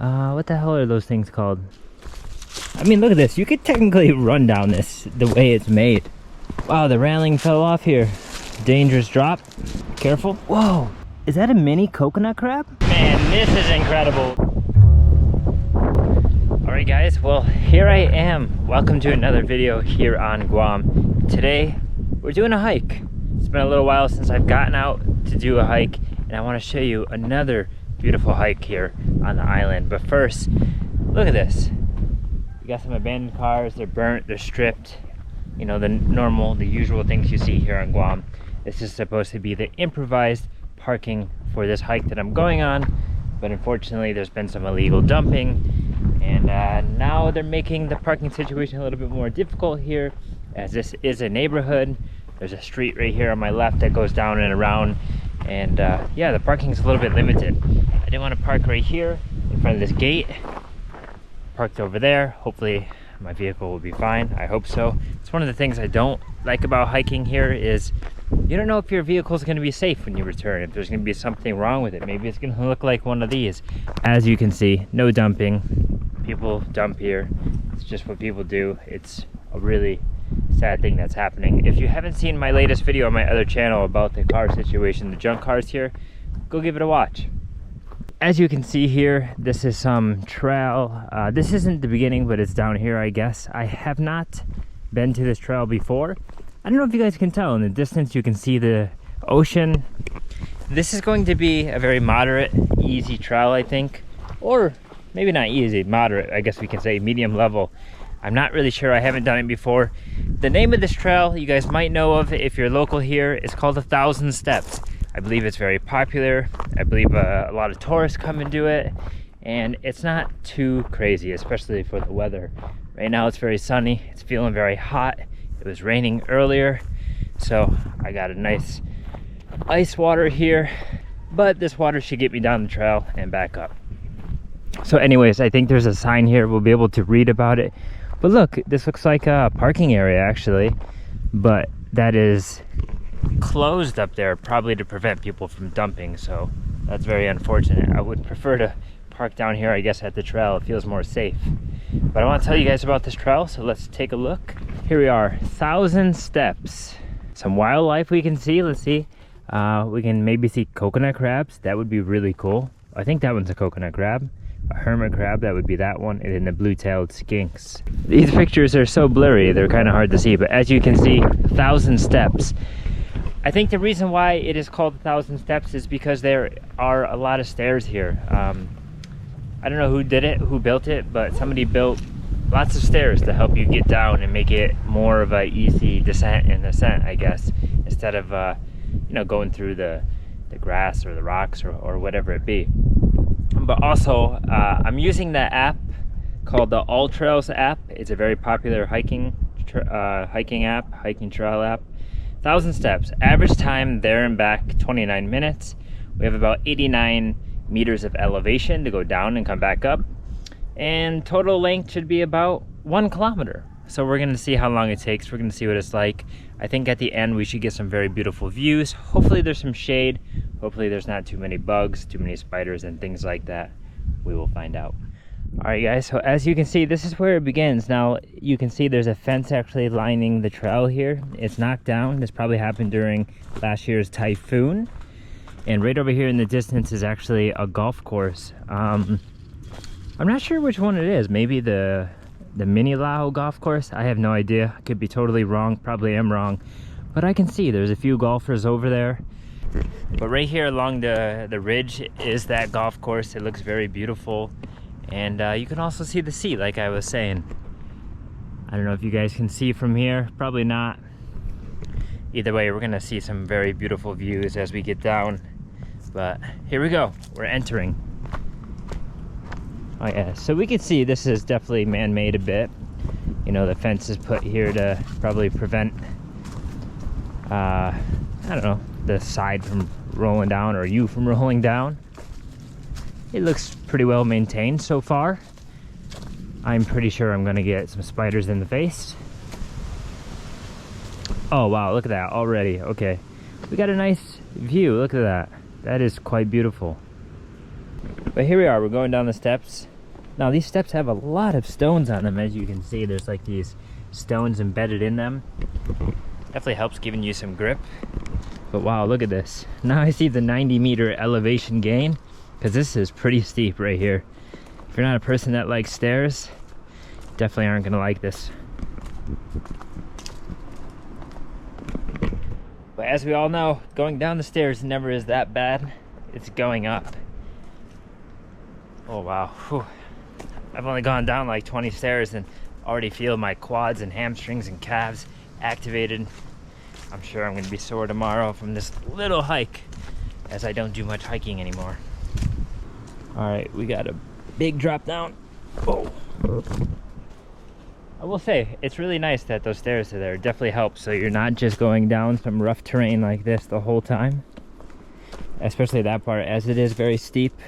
What the hell are those things called? I mean, look at this. You could technically run down this the way it's made. Wow, the railing fell off here. Dangerous drop. Careful. Whoa, is that a mini coconut crab? Man, this is incredible. Alright guys, well, here I am. Welcome to another video here on Guam. Today, we're doing a hike. It's been a little while since I've gotten out to do a hike, and I want to show you another beautiful hike here on the island. But first, look at this. We got some abandoned cars. They're burnt, they're stripped. You know, the usual things you see here on Guam. This is supposed to be the improvised parking for this hike that I'm going on, but unfortunately there's been some illegal dumping, and now they're making the parking situation a little bit more difficult here, as this is a neighborhood. There's a street right here on my left that goes down and around, and yeah, the parking is a little bit limited. I didn't want to park right here in front of this gate. Parked over there. Hopefully my vehicle will be fine. I hope so. It's one of the things I don't like about hiking here is you don't know if your vehicle is going to be safe when you return, if there's going to be something wrong with it. Maybe it's going to look like one of these. As you can see, no dumping. People dump here. It's just what people do. It's a really sad thing that's happening. If you haven't seen my latest video on my other channel about the car situation, the junk cars here, go give it a watch. As you can see here, this is some trail. This isn't the beginning, but it's down here, I guess. I have not been to this trail before. I don't know if you guys can tell. In the distance, you can see the ocean. This is going to be a very moderate, easy trail, I think. Or maybe not easy, moderate, I guess we can say medium level. I'm not really sure. I haven't done it before. The name of this trail, you guys might know of if you're local here. It's called 1,000 Steps. I believe it's very popular. I believe a lot of tourists come and do it. And it's not too crazy, especially for the weather. Right now it's very sunny. It's feeling very hot. It was raining earlier, so I got a nice ice water here, but this water should get me down the trail and back up. So anyways, I think there's a sign here. We'll be able to read about it. But look, this looks like a parking area actually, but that is closed up there, probably to prevent people from dumping, so that's very unfortunate. I would prefer to park down here, I guess, at the trail. It feels more safe. But I want to tell you guys about this trail, so let's take a look. Here we are, 1,000 steps. Some wildlife we can see. Let's see. We can maybe see coconut crabs. That would be really cool. I think that one's a coconut crab. A hermit crab, that would be that one. And then the blue-tailed skinks. These pictures are so blurry, they're kind of hard to see. But as you can see, 1,000 steps. I think the reason why it is called 1,000 steps is because there are a lot of stairs here. I don't know who did it, who built it, but somebody built lots of stairs to help you get down and make it more of a easy descent and ascent, I guess, instead of you know, going through the grass or the rocks or whatever it be. But also, I'm using the app called the All Trails app. It's a very popular hiking trail app. 1,000 steps. Average time there and back 29 minutes. We have about 89 meters of elevation to go down and come back up, and total length should be about 1 kilometer. So we're going to see how long it takes. We're going to see what it's like. I think at the end we should get some very beautiful views. Hopefully there's some shade. Hopefully there's not too many bugs, too many spiders and things like that. We will find out. Alright guys, so as you can see, this is where it begins. Now you can see there's a fence actually lining the trail here. It's knocked down. This probably happened during last year's typhoon. And right over here in the distance is actually a golf course. I'm not sure which one it is. Maybe the Mini Lao golf course. I have no idea. I could be totally wrong. Probably am wrong. But I can see there's a few golfers over there. But right here along the ridge is that golf course. It looks very beautiful. And you can also see the sea, like I was saying. I don't know if you guys can see from here. Probably not. Either way, we're going to see some very beautiful views as we get down. But here we go. We're entering. Oh yeah, so we can see this is definitely man-made a bit. You know, the fence is put here to probably prevent, I don't know, the side from rolling down or you from rolling down. It looks pretty well maintained so far. I'm pretty sure I'm going to get some spiders in the face. Oh wow, look at that already. Okay, we got a nice view. Look at that. That is quite beautiful. But here we are, we're going down the steps. Now these steps have a lot of stones on them, as you can see. There's like these stones embedded in them. Definitely helps giving you some grip. But wow, look at this. Now I see the 90-meter elevation gain, because this is pretty steep right here. If you're not a person that likes stairs, definitely aren't gonna like this. But as we all know, going down the stairs never is that bad. It's going up. Oh wow. Whew. I've only gone down like 20 stairs and already feel my quads and hamstrings and calves activated. I'm sure I'm going to be sore tomorrow from this little hike, as I don't do much hiking anymore. Alright, we got a big drop down. Oh. I will say, it's really nice that those stairs are there. It definitely helps, so you're not just going down some rough terrain like this the whole time. Especially that part, as it is very steep.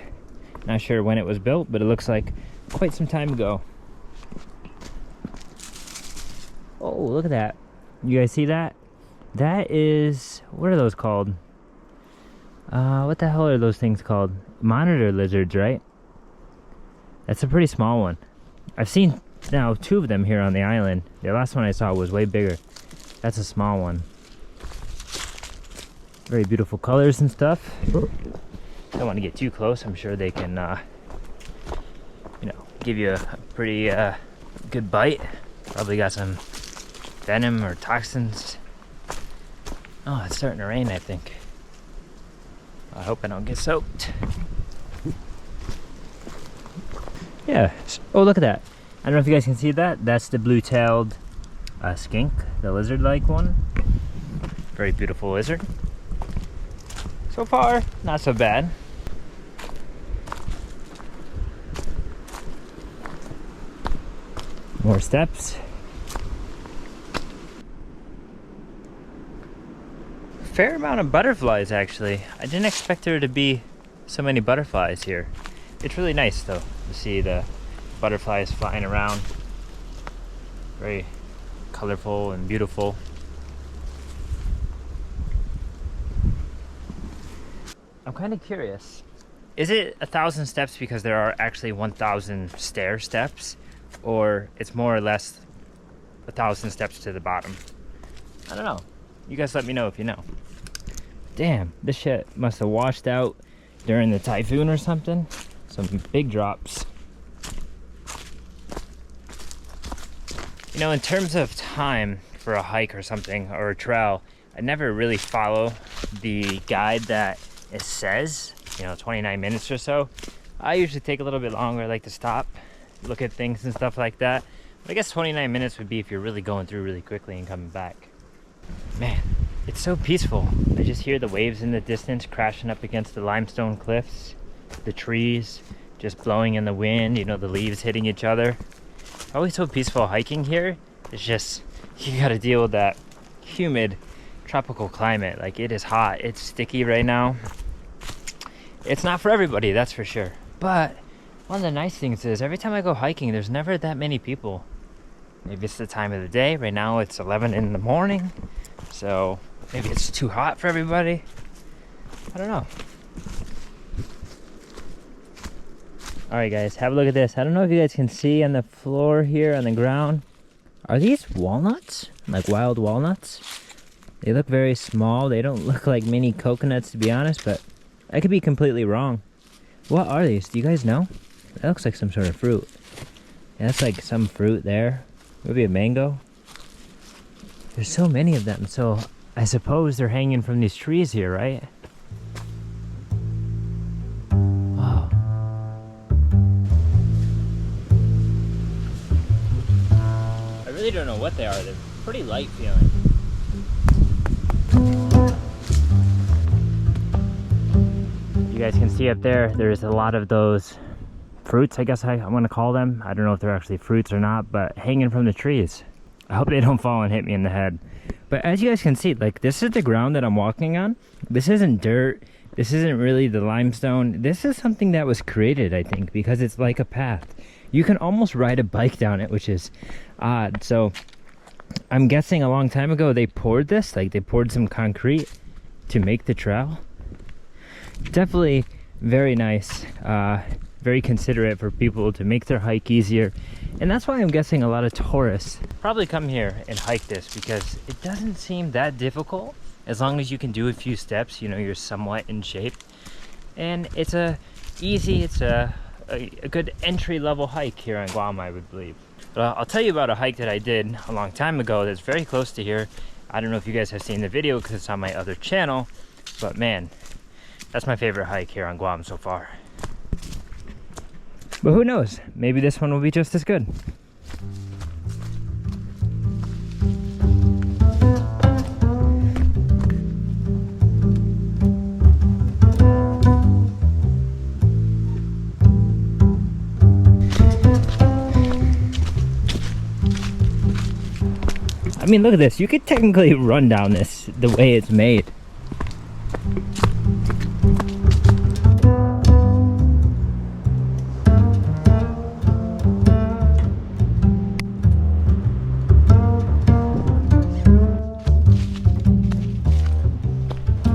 Not sure when it was built, but it looks like quite some time ago. Oh, look at that. You guys see that? That is, what are those called? What the hell are those things called? Monitor lizards, right? That's a pretty small one. I've seen now 2 of them here on the island. The last one I saw was way bigger. That's a small one. Very beautiful colors and stuff. Don't want to get too close. I'm sure they can, you know, give you a pretty good bite. Probably got some venom or toxins. Oh, it's starting to rain, I think. I hope I don't get soaked. Yeah. Oh, look at that. I don't know if you guys can see that. That's the blue-tailed skink, the lizard-like one. Very beautiful lizard. So far, not so bad. More steps. Fair amount of butterflies, actually. I didn't expect there to be so many butterflies here. It's really nice, though, to see the butterflies flying around. Very colorful and beautiful. I'm kind of curious. Is it 1,000 steps because there are actually 1,000 stair steps? Or it's more or less 1,000 steps to the bottom? I don't know. You guys let me know if you know. Damn, this shit must have washed out during the typhoon or something. Some big drops. You know, in terms of time for a hike or something, or a trail, I never really follow the guide that it says, you know, 29 minutes or so. I usually take a little bit longer. I like to stop, look at things and stuff like that. But I guess 29 minutes would be if you're really going through really quickly and coming back. Man, it's so peaceful. I just hear the waves in the distance crashing up against the limestone cliffs, the trees just blowing in the wind, you know, the leaves hitting each other. Always so peaceful hiking here. It's just, you gotta deal with that humid tropical climate. Like, it is hot, it's sticky right now. It's not for everybody, that's for sure. But one of the nice things is every time I go hiking, there's never that many people. Maybe it's the time of the day. Right now it's 11 in the morning, so maybe it's too hot for everybody. I don't know. Alright guys, have a look at this. I don't know if you guys can see on the floor here on the ground. Are these walnuts? Like wild walnuts? They look very small. They don't look like mini coconuts, to be honest, but I could be completely wrong. What are these? Do you guys know? That looks like some sort of fruit. Yeah, that's like some fruit there. Maybe a mango. There's so many of them, so I suppose they're hanging from these trees here, right? Wow. I really don't know what they are. They're pretty light feeling. You guys can see up there, there's a lot of those fruits, I guess I'm gonna call them. I don't know if they're actually fruits or not, but hanging from the trees. I hope they don't fall and hit me in the head. But as you guys can see, like, this is the ground that I'm walking on. This isn't dirt. This isn't really the limestone. This is something that was created, I think, because it's like a path. You can almost ride a bike down it, which is odd. So I'm guessing a long time ago they poured this, like they poured some concrete to make the trail. Definitely Very nice, very considerate for people to make their hike easier. And that's why I'm guessing a lot of tourists probably come here and hike this, because it doesn't seem that difficult. As long as you can do a few steps, you know, you're somewhat in shape. And it's a good entry-level hike here on Guam, I would believe. But I'll tell you about a hike that I did a long time ago that's very close to here. I don't know if you guys have seen the video because it's on my other channel, but man, that's my favorite hike here on Guam so far. But who knows? Maybe this one will be just as good. I mean, look at this. You could technically run down this the way it's made.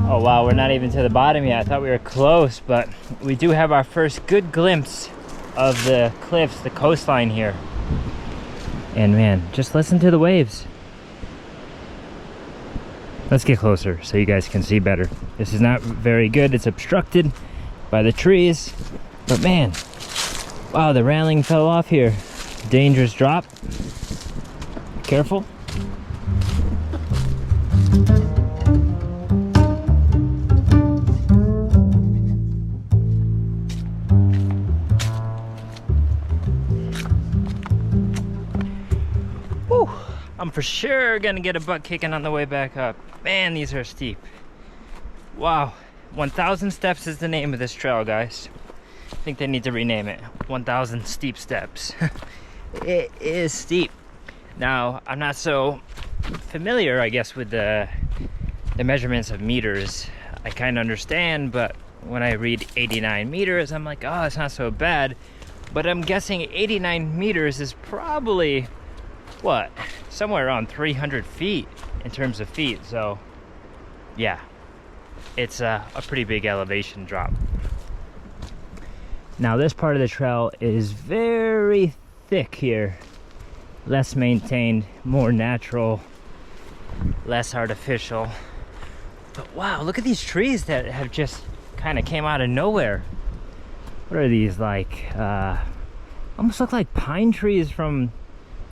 Oh wow, we're not even to the bottom yet. I thought we were close, but we do have our first good glimpse of the cliffs, the coastline here. And man, just listen to the waves. Let's get closer so you guys can see better. This is not very good. It's obstructed by the trees. But man, wow, the railing fell off here. Dangerous drop. Careful. Whew. I'm for sure gonna get a butt kicking on the way back up. Man, these are steep. Wow, 1,000 steps is the name of this trail, guys. I think they need to rename it 1,000 steep steps. It is steep. Now, I'm not so familiar, I guess, with the measurements of meters. I kind of understand, but when I read 89 meters, I'm like, oh, it's not so bad. But I'm guessing 89 meters is probably, what, somewhere around 300 feet in terms of feet. So yeah, it's a pretty big elevation drop. Now this part of the trail is very thick here, less maintained, more natural, less artificial. But wow, look at these trees that have just kind of came out of nowhere. What are these, like almost look like pine trees from,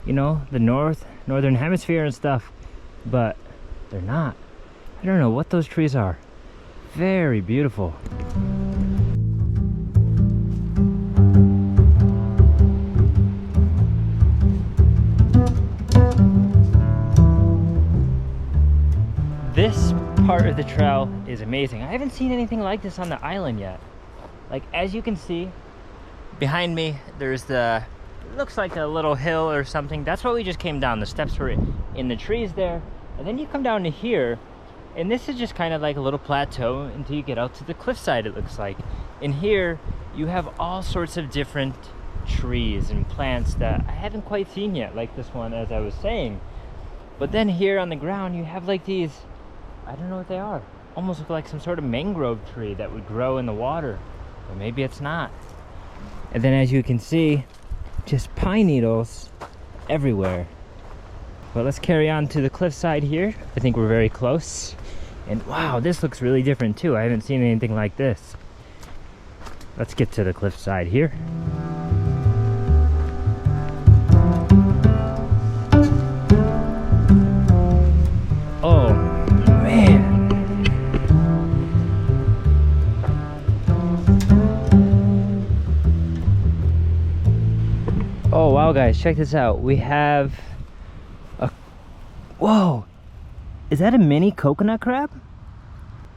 you know, the northern hemisphere and stuff, but they're not. I don't know what those trees are. Very beautiful. This part of the trail is amazing. I haven't seen anything like this on the island yet. Like, as you can see behind me, there's the, looks like a little hill or something. That's what we just came down. The steps were in the trees there, and then you come down to here, and this is just kind of like a little plateau until you get out to the cliffside, it looks like. And here you have all sorts of different trees and plants that I haven't quite seen yet, like this one, as I was saying. But then here on the ground you have like these, I don't know what they are, almost look like some sort of mangrove tree that would grow in the water, or maybe it's not. And then, as you can see, just pine needles everywhere. But let's carry on to the cliffside here. I think we're very close. And wow, this looks really different too. I haven't seen anything like this. Let's get to the cliffside here. Oh man. Oh wow, guys, check this out. We have a, whoa, is that a mini coconut crab?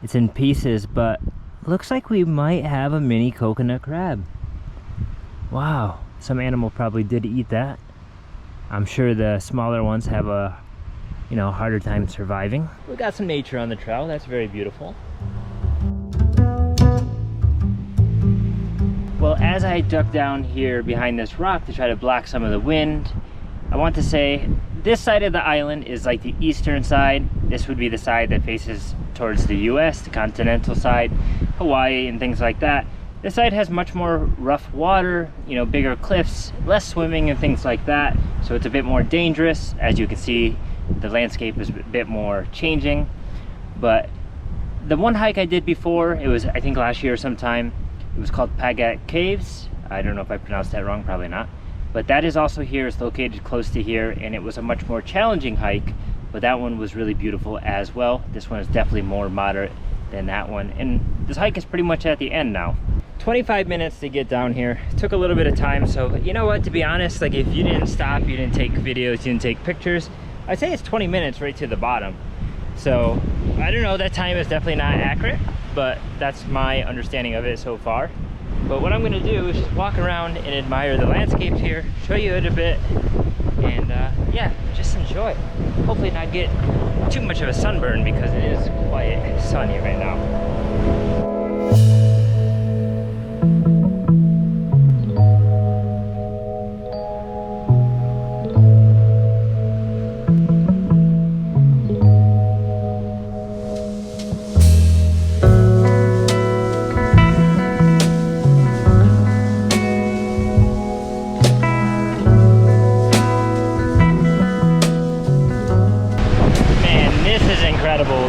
It's in pieces, but looks like we might have a mini coconut crab. Wow, some animal probably did eat that. I'm sure the smaller ones have a, you know, harder time surviving. We got some nature on the trail. That's very beautiful. Well, as I duck down here behind this rock to try to block some of the wind, I want to say this side of the island is like the eastern side. This would be the side that faces towards the US, the continental side, Hawaii and things like that. This side has much more rough water, you know, bigger cliffs, less swimming and things like that. So it's a bit more dangerous. As you can see, the landscape is a bit more changing. But the one hike I did before, it was, I think last year sometime, it was called Pagat Caves. I don't know if I pronounced that wrong, probably not. But that is also here, it's located close to here, and it was a much more challenging hike, but that one was really beautiful as well. This one is definitely more moderate than that one. And this hike is pretty much at the end now. 25 minutes to get down here. It took a little bit of time, so you know what, to be honest, like if you didn't stop, you didn't take videos, you didn't take pictures, I'd say it's 20 minutes right to the bottom. So I don't know, that time is definitely not accurate, but that's my understanding of it so far. But what I'm gonna do is just walk around and admire the landscapes here, show you it a bit, and yeah, just enjoy it. Hopefully not get too much of a sunburn because it is quite sunny right now.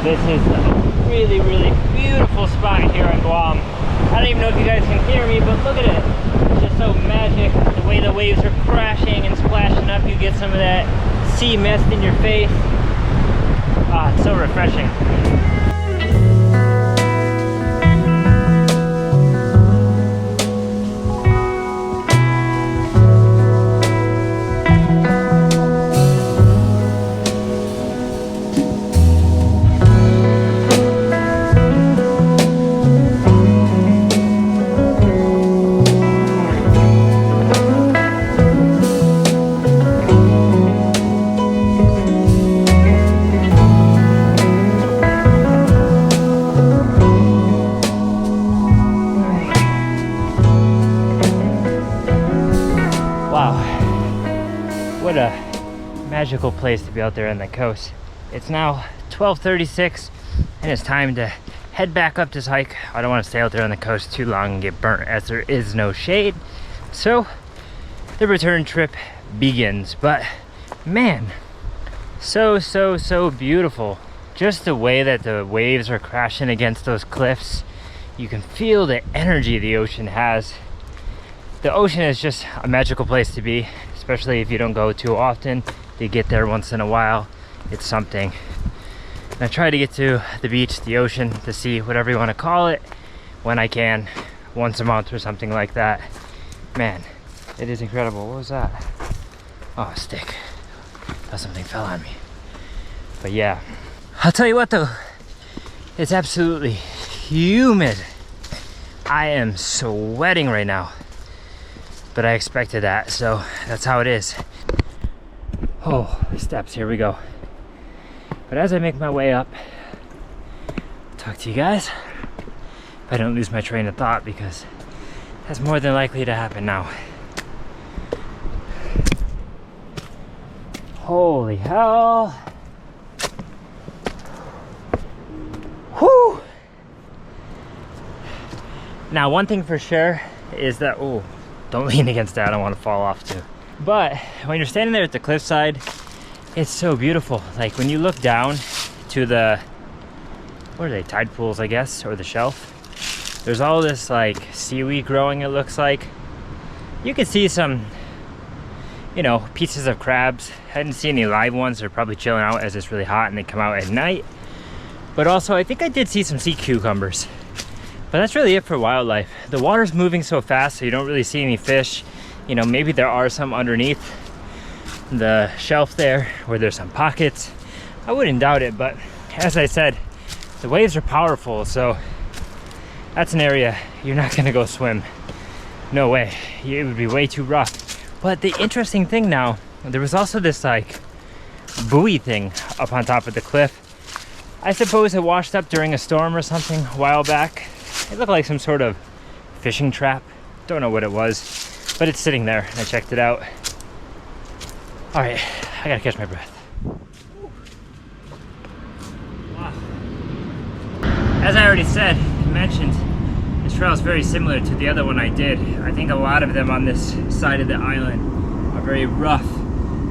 This is a really, really beautiful spot here in Guam. I don't even know if you guys can hear me, but look at it. It's just so magic. The way the waves are crashing and splashing up, you get some of that sea mist in your face. Ah, it's so refreshing. What a magical place to be out there on the coast. It's now 12:36 and it's time to head back up this hike. I don't want to stay out there on the coast too long and get burnt as there is no shade. So the return trip begins. But man, so beautiful. Just the way that the waves are crashing against those cliffs. You can feel the energy the ocean has. The ocean is just a magical place to be, especially if you don't go too often. You get there once in a while, it's something. And I try to get to the beach, the ocean, the sea, whatever you want to call it, when I can, once a month or something like that. Man, it is incredible. What was that? Oh, a stick. Thought something fell on me. But yeah, I'll tell you what though, it's absolutely humid. I am sweating right now. But I expected that, so that's how it is. Oh, steps, here we go. But as I make my way up, I'll talk to you guys. If I don't lose my train of thought, because that's more than likely to happen now. Holy hell. Whew. Now, one thing for sure is that, oh, don't lean against that, I don't want to fall off too. But when you're standing there at the cliffside, it's so beautiful. Like when you look down to the, what are they, tide pools I guess, or the shelf, there's all this like seaweed growing, it looks like. You can see some, you know, pieces of crabs. I didn't see any live ones, they're probably chilling out as it's really hot and they come out at night. But also I think I did see some sea cucumbers. But that's really it for wildlife. The water's moving so fast, so you don't really see any fish. You know, maybe there are some underneath the shelf there, where there's some pockets. I wouldn't doubt it, but as I said, the waves are powerful, so that's an area you're not gonna go swim. No way, it would be way too rough. But the interesting thing now, there was also this like buoy thing up on top of the cliff. I suppose it washed up during a storm or something a while back. It looked like some sort of fishing trap. Don't know what it was, but it's sitting there and I checked it out. All right, I gotta catch my breath. Wow. As I already mentioned, it's trail is very similar to the other one I did. I think a lot of them on this side of the island are very rough,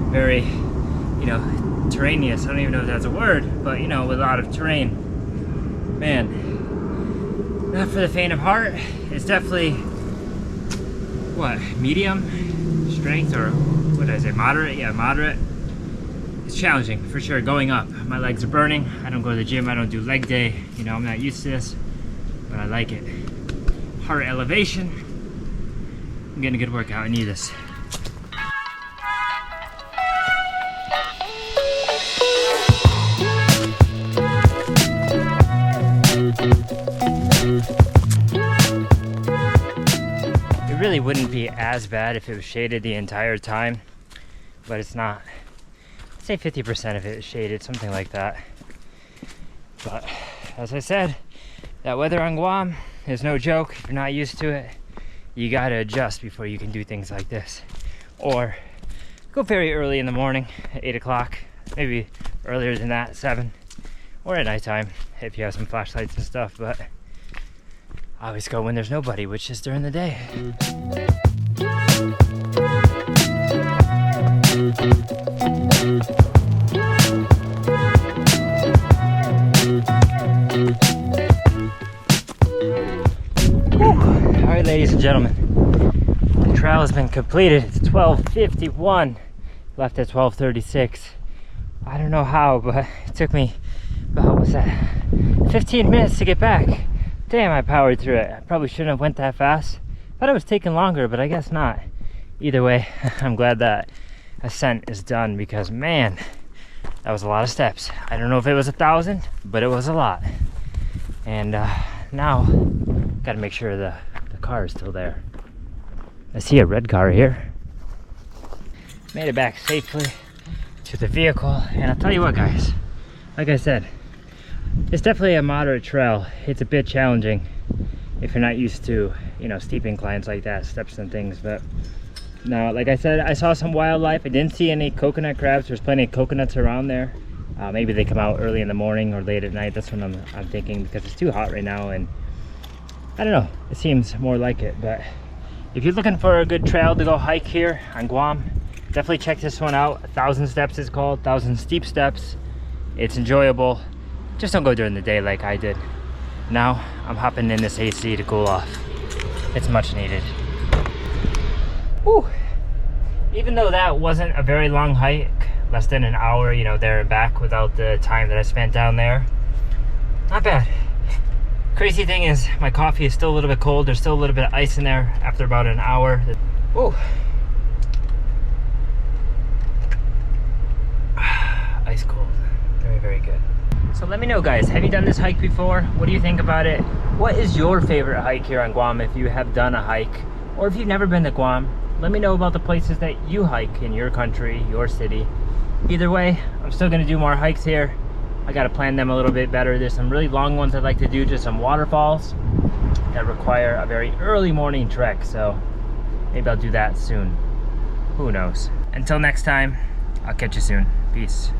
very, you know, terraneous. I don't even know if that's a word, but you know, with a lot of terrain. Man, not for the faint of heart. It's definitely, what, medium strength, or what did I say, moderate? Yeah, moderate. It's challenging for sure going up. My legs are burning. I don't go to the gym, I don't do leg day. You know, I'm not used to this, but I like it. Heart elevation. I'm getting a good workout, I need this. It really wouldn't be as bad if it was shaded the entire time, but it's not. I'd say 50% of it is shaded, something like that. But as I said, that weather on Guam is no joke. If you're not used to it, you gotta adjust before you can do things like this. Or go very early in the morning at 8 o'clock, maybe earlier than that, 7, or at nighttime if you have some flashlights and stuff. But I always go when there's nobody, which is during the day. Alright, ladies and gentlemen, the trail has been completed. It's 12:51, left at 12:36. I don't know how, but it took me about, what's that, 15 minutes to get back. Damn, I powered through it. I probably shouldn't have went that fast. Thought it was taking longer, but I guess not. Either way, I'm glad that ascent is done, because man, that was a lot of steps. I don't know if it was 1,000, but it was a lot. And now, gotta make sure the car is still there. I see a red car here. Made it back safely to the vehicle, and I'll tell you what, guys, like I said, it's definitely a moderate trail. It's a bit challenging if you're not used to, you know, steep inclines like that, steps and things. But no, like I said, I saw some wildlife. I didn't see any coconut crabs. There's plenty of coconuts around there. Maybe they come out early in the morning or late at night. That's what I'm thinking, because it's too hot right now, and I don't know, it seems more like it. But if you're looking for a good trail to go hike here on Guam, definitely check this one out. 1,000 steps is called, 1,000 steep steps. It's enjoyable. Just don't go during the day like I did. Now I'm hopping in this AC to cool off. It's much needed. Whew. Even though that wasn't a very long hike, less than an hour, you know, there and back without the time that I spent down there, not bad. Crazy thing is, my coffee is still a little bit cold. There's still a little bit of ice in there after about an hour. Whew. Ice cold. Very, very good. So let me know, guys, have you done this hike before? What do you think about it? What is your favorite hike here on Guam if you have done a hike? Or if you've never been to Guam, let me know about the places that you hike in your country, your city. Either way, I'm still gonna do more hikes here. I gotta plan them a little bit better. There's some really long ones I'd like to do, just some waterfalls that require a very early morning trek, so maybe I'll do that soon. Who knows? Until next time, I'll catch you soon. Peace.